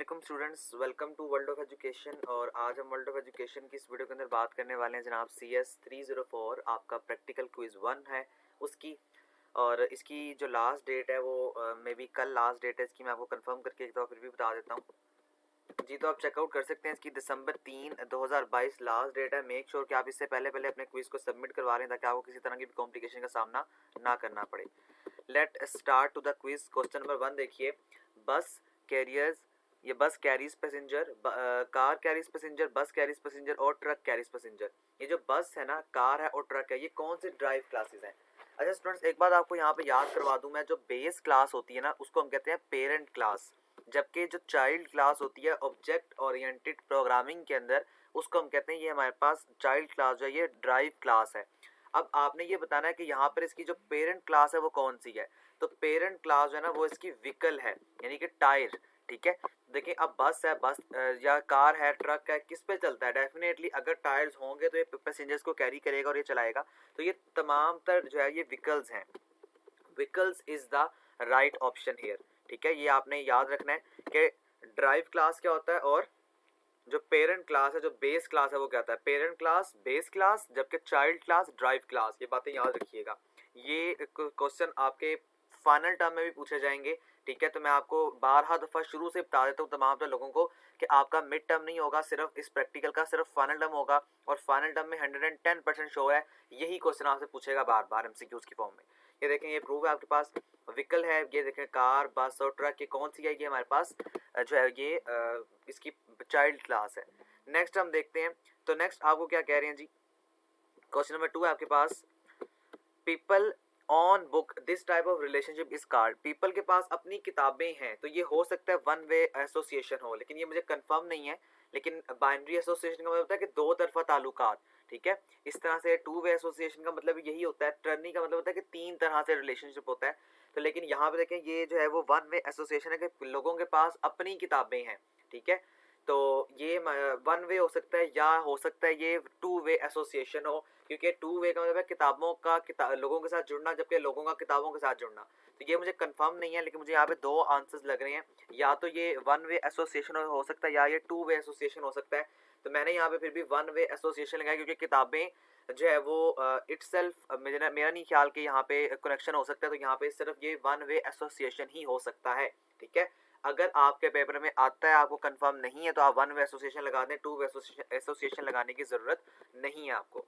वालेकुम students, welcome to world of education. और आज हम वर्ल्ड ऑफ एजुकेशन की इस वीडियो के अंदर बात करने वाले हैं जनाब CS 304 आपका प्रैक्टिकल क्विज 1 है उसकी। और इसकी जो लास्ट डेट है वो मे बी कल लास्ट डेट है इसकी। मैं आपको कंफर्म करके एक दफ़ा फिर भी बता देता हूँ जी। तो आप चेकआउट कर सकते हैं, इसकी दिसंबर 3 2022 लास्ट डेट है। मेक श्योर कि आप इससे पहले अपने क्विज को सबमिट करवा लें ताकि आपको किसी तरह की कॉम्प्लिकेशन का सामना ना करना पड़े। Let start to the quiz. Question number 1 देखिए, बस कैरियर्स, ये bus carries passenger, car carries passenger, bus carries passenger और ट्रक कैरीज पैसेंजर। ये जो बस है ना, कार है और ट्रक है, ये कौन से ड्राइव क्लासेस हैं? अच्छा स्टूडेंट्स, एक बात आपको यहाँ पे याद करवा दूं मैं, जो बेस क्लास होती है ना उसको हम कहते हैं पेरेंट क्लास, जबकि जो चाइल्ड क्लास होती है ऑब्जेक्ट ओरिएंटेड प्रोग्रामिंग के अंदर उसको हम कहते हैं, ये हमारे पास चाइल्ड क्लास जो है ये ड्राइव क्लास है। अब आपने ये बताना है कि यहाँ पर इसकी जो पेरेंट क्लास है वो कौन सी है। तो पेरेंट क्लास जो है ना वो इसकी व्हीकल है, यानी कि टायर। ठीक है, देखिए अब बस है, बस या कार है, ट्रक है, किस पे चलता है? डेफिनेटली अगर टायर्स होंगे तो ये पैसेंजर्स को कैरी करेगा और ये चलाएगा। तो ये तमाम तर जो है ये व्हीकल्स हैं। Vehicles is the right option here. ठीक है, ये आपने याद रखना है कि ड्राइव क्लास क्या होता है और जो पेरेंट क्लास है, जो बेस क्लास है वो क्या होता है? पेरेंट क्लास, बेस क्लास, जबकि चाइल्ड क्लास ड्राइव क्लास। ये बातें याद रखिएगा, ये क्वेश्चन आपके फाइनल टर्म में भी पूछे जाएंगे। ठीक है, तो मैं आपको 12 दफ़ा शुरू से बता देता हूँ तमाम लोगों को कि आपका मिड टर्म नहीं होगा, सिर्फ इस प्रैक्टिकल का सिर्फ फाइनल टर्म होगा। और फाइनल टर्म में 110% शो है, यही क्वेश्चन आपसे पूछेगा बार बार MCQs की फॉर्म में। ये देखें, ये प्रूव है आपके पास व्हीकल है, ये देखें कार, बस और ट्रक, ये कौन सी है? ये हमारे पास जो है ये इसकी चाइल्ड क्लास है। नेक्स्ट हम देखते हैं, तो नेक्स्ट आपको क्या कह रहे हैं जी। क्वेश्चन नंबर 2 है आपके पास, people on book this type of relationship is called. People के पास अपनी किताबें हैं, तो ये हो सकता है वन वे एसोसिएशन हो, लेकिन ये मुझे कंफर्म नहीं है। लेकिन बाइनरी एसोसिएशन का मतलब होता है कि दो तरफा ताल्लुकात। ठीक है, इस तरह से टू वे एसोसिएशन का मतलब यही होता है। टर्नी का मतलब होता है कि तीन तरह से रिलेशनशिप होता है। तो लेकिन यहाँ पे देखें, ये जो है वो वन वे एसोसिएशन है कि लोगों के पास अपनी किताबें हैं। ठीक है, तो ये वन वे हो सकता है या हो सकता है ये टू वे एसोसिएशन हो, क्योंकि टू वे का मतलब है किताबों का लोगों के साथ जुड़ना, जबकि लोगों का किताबों के साथ जुड़ना। तो ये मुझे कंफर्म नहीं है, लेकिन मुझे यहाँ पे दो आंसर्स लग रहे हैं, या तो ये वन वे एसोसिएशन हो सकता है या ये टू वे एसोसिएशन हो सकता है। तो मैंने यहाँ पे फिर भी वन वे एसोसिएशन लगाया, क्योंकि किताबें जो है वो इटसेल्फ मेरा नहीं ख्याल कि यहाँ पे कनेक्शन हो सकता है। तो यहाँ पे सिर्फ ये वन वे एसोसिएशन ही हो सकता है। ठीक है, अगर आपके पेपर में आता है, आपको कंफर्म नहीं है, तो आप वन वे एसोसिएशन लगा दें, टू वे एसोसिएशन लगाने की जरूरत नहीं है आपको।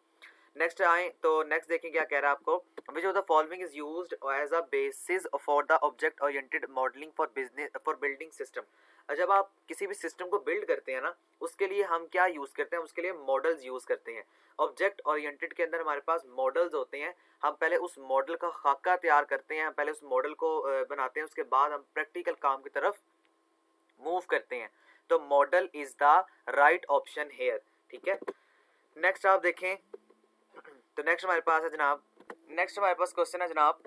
नेक्स्ट आए तो नेक्स्ट देखें क्या कह रहा है आपको, which of the following is used as a basis for the object oriented modelling for business for building system. जब आप किसी भी सिस्टम को बिल्ड करते हैं ना, उसके लिए हम क्या यूज करते हैं? उसके लिए मॉडल्स यूज करते हैं। ऑब्जेक्ट ओरिएंटेड के अंदर हमारे पास मॉडल्स होते हैं। हम पहले उस मॉडल का खाका तैयार करते हैं, हम पहले उस मॉडल को बनाते हैं, उसके बाद हम प्रैक्टिकल काम की तरफ मूव करते हैं। तो model is the right option hair. ठीक है, नेक्स्ट आप देखें, तो नेक्स्ट हमारे पास है जनाब, नेक्स्ट हमारे पास क्वेश्चन है जनाब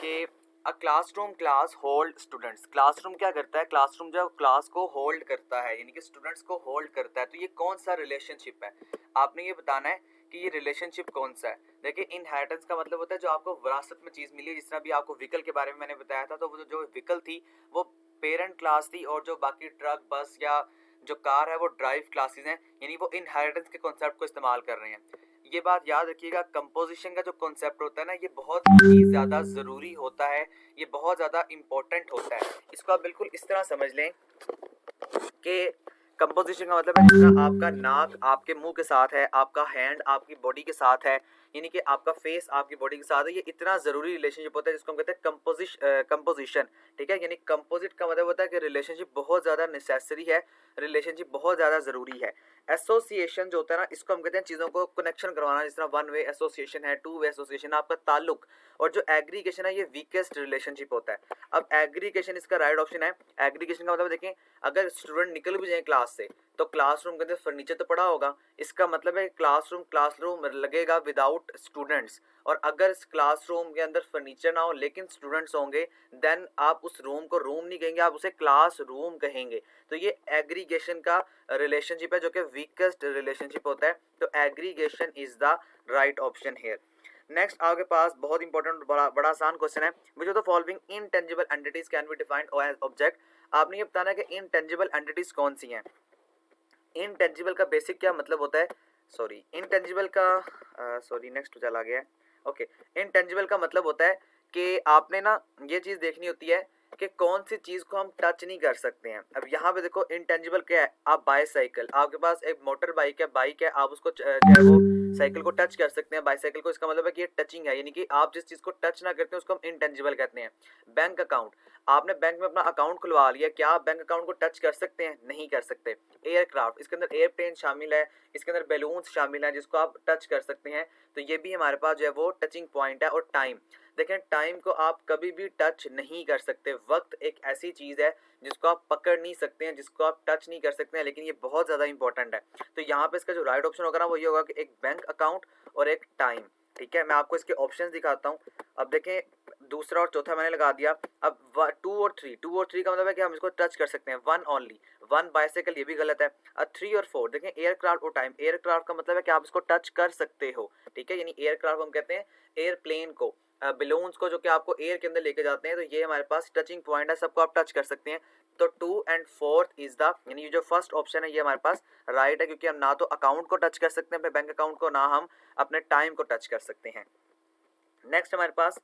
कि a classroom class hold students. Classroom क्या करता है? क्लासरूम जो क्लास को होल्ड करता है, यानी कि स्टूडेंट्स को होल्ड करता है। तो ये कौन सा रिलेशनशिप है? आपने ये बताना है कि ये रिलेशनशिप कौन सा है। देखिए, इनहेरिटेंस का मतलब होता है जो आपको विरासत में चीज़ मिली है। जिस तरह भी आपको व्हीकल के बारे में मैंने बताया था, तो वो जो व्हीकल थी वो पेरेंट क्लास थी, और जो बाकी ट्रक, बस या जो कार है वो ड्राइव क्लासेस हैं, यानी वो इनहेरिटेंस के कॉन्सेप्ट को इस्तेमाल कर रहे हैं। ये बात याद रखिएगा, कंपोजिशन का जो कॉन्सेप्ट होता है ना, ये बहुत ही ज़्यादा ज़रूरी होता है, ये बहुत ज़्यादा इम्पोर्टेंट होता है। इसको आप बिल्कुल इस तरह समझ लें कि कंपोजिशन का मतलब है जिस तरह आपका नाक आपके मुंह के साथ है, आपका हैंड आपकी बॉडी के साथ है, यानी कि आपका फेस आपकी बॉडी के साथ है। ये इतना ज़रूरी रिलेशनशिप होता है जिसको हम कहते हैं कंपोजिशन। ठीक है, यानी कंपोजिट का मतलब होता है कि रिलेशनशिप बहुत ज़्यादा नेसेसरी है, रिलेशनशिप बहुत ज़्यादा ज़रूरी है। एसोसिएशन जो होता है ना, इसको हम कहते हैं चीज़ों को कनेक्शन करवाना, जिस तरह वन वे एसोसिएशन है, टू वे एसोसिएशन, आपका ताल्लुक। और जो एग्रीगेशन है ये वीकेस्ट रिलेशनशिप होता है। अब एग्रीगेशन इसका राइट ऑप्शन है। एग्रीगेशन का मतलब देखें, अगर स्टूडेंट निकल भी जाए क्लास से, तो क्लासरूम के अंदर फर्नीचर तो पड़ा होगा, इसका मतलब है क्लासरूम लगेगा विदाउट स्टूडेंट्स। और अगर क्लासरूम के अंदर फर्नीचर ना हो लेकिन स्टूडेंट्स होंगे, देन आप उस रूम को रूम नहीं कहेंगे, आप उसे क्लास रूम कहेंगे। तो ये एग्रीगेशन का रिलेशनशिप है जो कि वीकेस्ट रिलेशनशिप होता है। तो aggregation is the right option here. Next आपके पास बहुत इंपॉर्टेंट बड़ा आसान क्वेश्चन है, which of the following intangible entities can be defined as object. आपने ये बताना है कि इनटेंजिबल एंटिटीज कौन सी हैं। इनटेंजिबल का बेसिक क्या मतलब होता है, सॉरी इनटेंजिबल का सॉरी नेक्स्ट चला गया है। ओके, इनटेंजिबल का मतलब होता है कि आपने ना ये चीज़ देखनी होती है कि कौन सी चीज़ को हम टच नहीं कर सकते हैं। अब यहाँ पे देखो इनटेंजिबल क्या है, आप बाईसाइकिल, आपके पास एक मोटर बाइक है, आप उसको जो है वो साइकिल को टच कर सकते हैं, बाईसाइकिल को, इसका मतलब है कि ये टचिंग है, यानी कि आप जिस चीज़ को टच ना करते हैं उसको हम इनटेंजिबल कहते हैं। बैंक अकाउंट, आपने बैंक में अपना अकाउंट खुलवा लिया, क्या आप बैंक अकाउंट को टच कर सकते हैं? नहीं कर सकते। एयरक्राफ्ट, इसके अंदर एयरप्लेन शामिल है, इसके अंदर बैलून्स शामिल हैं जिसको आप टच कर सकते हैं, तो ये भी हमारे पास जो है वो टचिंग पॉइंट है। और टाइम, देखें टाइम को आप कभी भी टच नहीं कर सकते। वक्त एक ऐसी चीज़ है जिसको आप पकड़ नहीं सकते हैं, जिसको आप टच नहीं कर सकते हैं, लेकिन ये बहुत ज़्यादा इंपॉर्टेंट है। तो यहाँ पे इसका जो राइट ऑप्शन होगा ना वो ये होगा कि एक बैंक अकाउंट और एक टाइम। ठीक है, मैं आपको इसके ऑप्शन दिखाता हूँ। अब देखें दूसरा और चौथा मैंने लगा दिया। अब 2 और 3 का मतलब है कि हम इसको टच कर सकते हैं। 1 ओनली, 1 बाइसाइकिल, ये भी गलत है। 3 और 4 देखें एयरक्राफ्ट और टाइम, एयरक्राफ्ट का मतलब है कि आप इसको टच कर सकते हो। ठीक है, यानी एयरक्राफ्ट हम कहते हैं एयरप्लेन को, बलून्स को जो कि आपको एयर के अंदर लेके जाते हैं, तो ये हमारे पास टचिंग पॉइंट है, सबको आप टच कर सकते हैं। तो 2 एंड 4 इज द, यानी जो फर्स्ट ऑप्शन है ये हमारे पास राइट है, क्योंकि हम ना तो अकाउंट को टच कर सकते हैं अपने बैंक अकाउंट को, ना हम अपने टाइम को टच कर सकते हैं। नेक्स्ट हमारे पास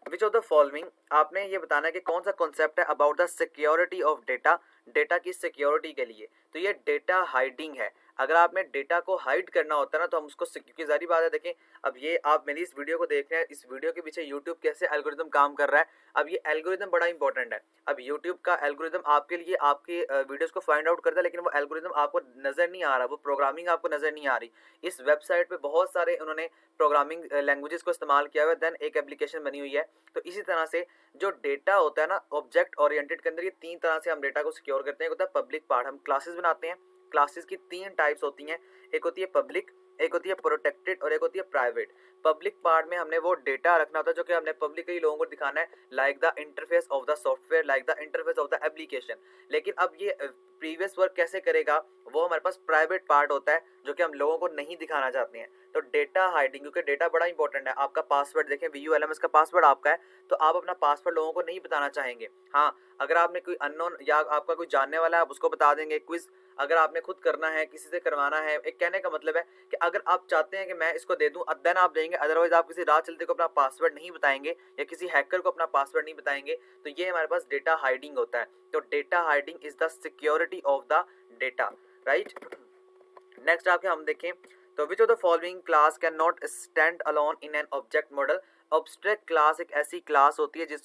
विच ऑफ द फॉलोइंग, आपने ये बताना है कि कौन सा कॉन्सेप्ट है about the security of data, data की सिक्योरिटी के लिए। तो ये डेटा हाइडिंग है। अगर आपने डेटा को हाइड करना होता है ना तो हम उसको, क्योंकि जारी बात है, देखें अब ये आप मेरी इस वीडियो को देख रहे हैं, इस वीडियो के पीछे यूट्यूब कैसे एल्गोरिदम काम कर रहा है। अब ये एल्गोरिदम बड़ा इंपॉर्टेंट है। अब यूट्यूब का एल्गोरिदम आपके लिए आपके वीडियोस को फाइंड आउट करता है, लेकिन वो एल्गोरिदम आपको नजर नहीं आ रहा, वो प्रोग्रामिंग आपको नजर नहीं आ रही। इस वेबसाइट पे बहुत सारे उन्होंने प्रोग्रामिंग लैंग्वेजेस को इस्तेमाल किया हुआ है, देन एक एप्लीकेशन बनी हुई है। तो इसी तरह से जो डेटा होता है ना ऑब्जेक्ट ओरिएंटेड के अंदर, ये 3 तरह से हम डेटा को सिक्योर करते हैं। एक होता है पब्लिक पार्ट, हम क्लासेस बनाते हैं, क्लासेस की 3 टाइप्स होती हैं, एक होती है पब्लिक, एक होती है प्रोटेक्टेड और एक होती है प्राइवेट। पब्लिक पार्ट में हमने वो डेटा रखना होता है जो कि हमने पब्लिकली लोगों को दिखाना है, like the interface of the software, like the interface of the application. लेकिन अब ये प्रीवियस वर्क कैसे करेगा, वो हमारे पास प्राइवेट पार्ट होता है जो कि हम लोगों को नहीं दिखाना चाहते हैं। तो डेटा हाइडिंग, क्योंकि डेटा बड़ा इंपॉर्टेंट है। आपका पासवर्ड देखें, VULMS का पासवर्ड आपका है, तो आप अपना पासवर्ड लोगों को नहीं बताना चाहेंगे। हाँ, अगर आपने कोई अननोन या आपका कोई जानने वाला है आप उसको बता देंगे। क्विज अगर आपने खुद करना है, किसी से करवाना है, एक कहने का मतलब है कि अगर आप चाहते हैं कि मैं इसको दे दूं देन आप देंगे, अदरवाइज आप किसी राह चलते को अपना पासवर्ड नहीं बताएंगे या किसी हैकर को अपना पासवर्ड नहीं बताएंगे। तो ये हमारे पास डेटा हाइडिंग होता है। तो data hiding is the security of the data, right. Next आपके हम देखें तो which of the following class can not stand alone in an object model. Obstruct class एक ऐसी क्लास होती है जो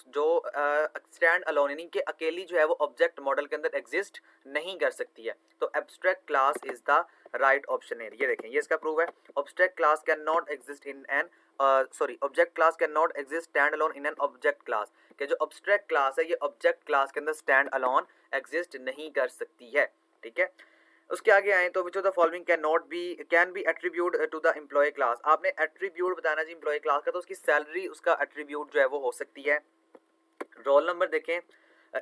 स्टैंड अलोन, यानी कि अकेली जो है वो ऑब्जेक्ट मॉडल के अंदर एग्जिस्ट नहीं कर सकती है। तो abstract class is the right option है। ये देखें, ये इसका प्रूफ है। Obstruct class can not exist in an object class can not exist stand alone in an object class, कि जो ऑब्स्ट्रैक्ट क्लास है ये ऑब्जेक्ट क्लास के अंदर स्टैंड अलोन एग्जिस्ट नहीं कर सकती है। ठीक है, उसके आगे आए तो which of the following can be attribute to the employee class. आपने एट्रीब्यूट बताना जी एम्प्लॉय क्लास का, तो उसकी सैलरी उसका एट्रीब्यूट जो है वो हो सकती है। रोल नंबर देखें,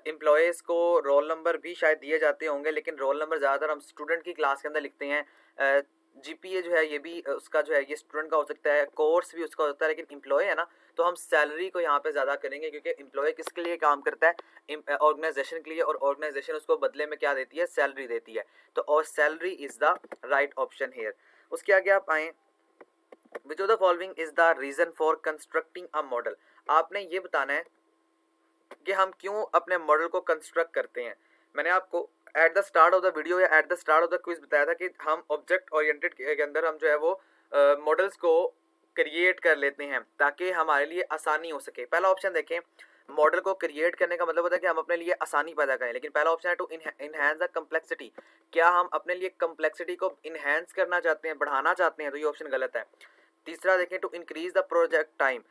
एम्प्लॉयज़ को रोल नंबर भी शायद दिए जाते होंगे, लेकिन रोल नंबर ज़्यादातर हम स्टूडेंट की क्लास के अंदर लिखते हैं। GPA जो है ये भी उसका जो है ये स्टूडेंट का हो सकता है, कोर्स भी उसका होता है, लेकिन एम्प्लॉय है ना तो हम सैलरी को यहाँ पे ज़्यादा करेंगे, क्योंकि एम्प्लॉय किसके लिए काम करता है, ऑर्गेनाइजेशन के लिए, और ऑर्गेनाइजेशन उसको बदले में क्या देती है, सैलरी देती है। तो और salary is the right option hair. उसके आगे आप आएँ, विच of the following is the reason for constructing a model. आपने ये बताना है कि हम क्यों अपने मॉडल को कंस्ट्रक्ट करते हैं। मैंने आपको at the start of the video या at the start of the quiz बताया था कि हम ऑब्जेक्ट ओरिएंटेड के अंदर हम जो है वो मॉडल्स को क्रिएट कर लेते हैं ताकि हमारे लिए आसानी हो सके। पहला ऑप्शन देखें, मॉडल को क्रिएट करने का मतलब होता है कि हम अपने लिए आसानी पैदा करें, लेकिन पहला ऑप्शन है टू इनहेंस द कम्प्लेक्सिटी। क्या हम अपने लिए कम्प्लेक्सिटी को इनहेंस करना चाहते हैं, बढ़ाना चाहते हैं, तो ये ऑप्शन गलत है। तीसरा देखें, to increase the project time.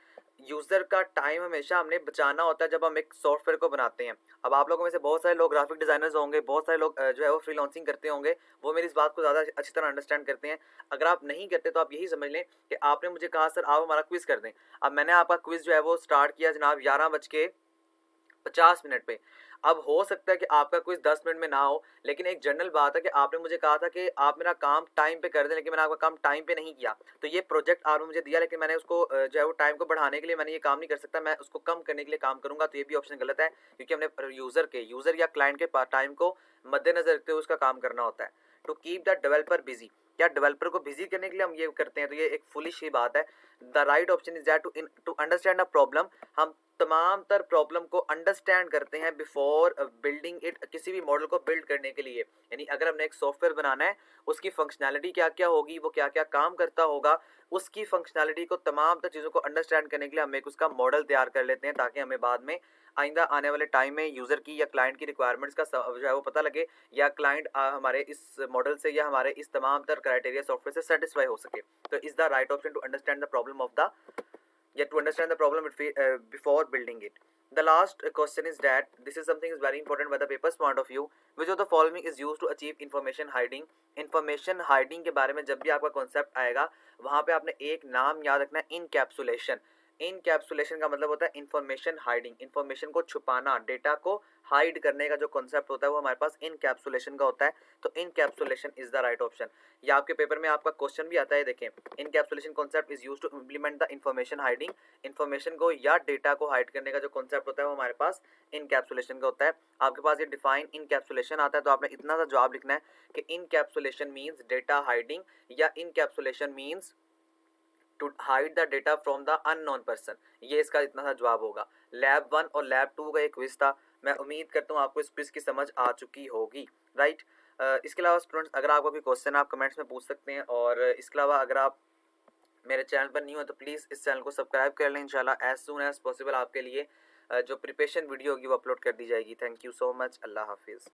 User का टाइम हमेशा हमने बचाना होता है जब हम एक सॉफ्टवेयर को बनाते हैं। अब आप लोगों में से बहुत सारे लोग ग्राफिक डिज़ाइनर्स होंगे, बहुत सारे लोग जो है वो फ्रीलांसिंग करते होंगे, वो मेरी इस बात को ज़्यादा अच्छी तरह अंडरस्टैंड करते हैं। अगर आप नहीं करते तो आप यही समझ लें कि आपने मुझे कहा सर आप हमारा क्विज़ कर दें। अब मैंने आपका क्विज़ जो है वो स्टार्ट किया जनाब 11 बज के 50 मिनट पे। अब हो सकता है कि आपका क्विज़ 10 मिनट में ना हो, लेकिन एक जनरल बात है कि आपने मुझे कहा था कि आप मेरा काम टाइम पे कर दें, लेकिन मैंने आपका काम टाइम पे नहीं किया। तो ये प्रोजेक्ट आपने मुझे दिया, लेकिन मैंने उसको जो है वो टाइम को बढ़ाने के लिए मैंने ये काम नहीं कर सकता, मैं उसको कम करने के लिए काम करूँगा। तो ये भी ऑप्शन गलत है, क्योंकि हमने यूज़र या क्लाइंट के टाइम को मद्देनज़र रखते हुए उसका काम करना होता है। To keep the developer busy, क्या डेवलपर को बिज़ी करने के लिए हम ये करते हैं? तो ये एक फुलिश ही बात है। The right option is that to understand a problem, हम तमाम तर प्रॉब्लम को अंडरस्टैंड करते हैं बिफोर बिल्डिंग इट, किसी भी मॉडल को बिल्ड करने के लिए। यानी अगर हमने एक सॉफ्टवेयर बनाना है, उसकी फंक्शनैलिटी क्या क्या होगी, वो क्या क्या काम करता होगा, उसकी फंक्शनैलिटी को तमाम तर चीज़ों को अंडरस्टैंड करने के लिए हम एक उसका मॉडल तैयार कर लेते हैं, ताकि हमें बाद में आइंदा आने वाले टाइम में यूज़र की या क्लाइंट की रिक्वायरमेंट्स का जो है वो पता लगे, या क्लाइंट हमारे इस मॉडल से या हमारे इस तमाम तर क्राइटेरिया सॉफ्टवेयर से सेटिस्फाई हो सके। तो is the right option to understand the problem of the, yet to understand the problem before building it. The last question is that this is something is very important by the paper's point of view. Which of the following is used to achieve information hiding? Information hiding के बारे में जब भी आपका concept आएगा, वहाँ पे आपने एक नाम याद रखना है, इनकैप्सुलेशन। इनकैप्सुलेशन का मतलब होता है इंफॉर्मेशन हाइडिंग, इंफॉर्मेशन को छुपाना, डेटा को हाइड करने का जो कॉन्सेप्ट होता है वो हमारे पास इनकैप्सुलेशन का होता है। तो encapsulation is the right option. या आपके पेपर में आपका क्वेश्चन भी आता है, देखें, encapsulation concept is used to implement the information hiding. Information को या डेटा को हाइड करने का जो कॉन्सेप्ट होता है वो हमारे पास इनकैप्सुलेशन का होता है। आपके पास ये डिफाइन इनकैप्सुलेशन आता है, तो आपने इतना सा जवाब लिखना है कि इनकैप्सुलेशन मीन्स डेटा हाइडिंग, या encapsulation means to hide the data from the unknown person. ये इसका इतना सा जवाब होगा। लैब 1 और लैब 2 का एक क्विज था, मैं उम्मीद करता हूँ आपको इस क्विज की समझ आ चुकी होगी, राइट। इसके अलावा स्टूडेंट्स, अगर आपको कोई क्वेश्चन आप कमेंट्स में पूछ सकते हैं, और इसके अलावा अगर आप मेरे चैनल पर न्यू हो तो प्लीज़ इस चैनल को सब्सक्राइब कर लें। इंशाल्लाह एज सून एज पॉसिबल आपके लिए जो प्रिपरेशन वीडियो होगी वो अपलोड कर दी जाएगी। Thank you so much. अल्लाह हाफिज़।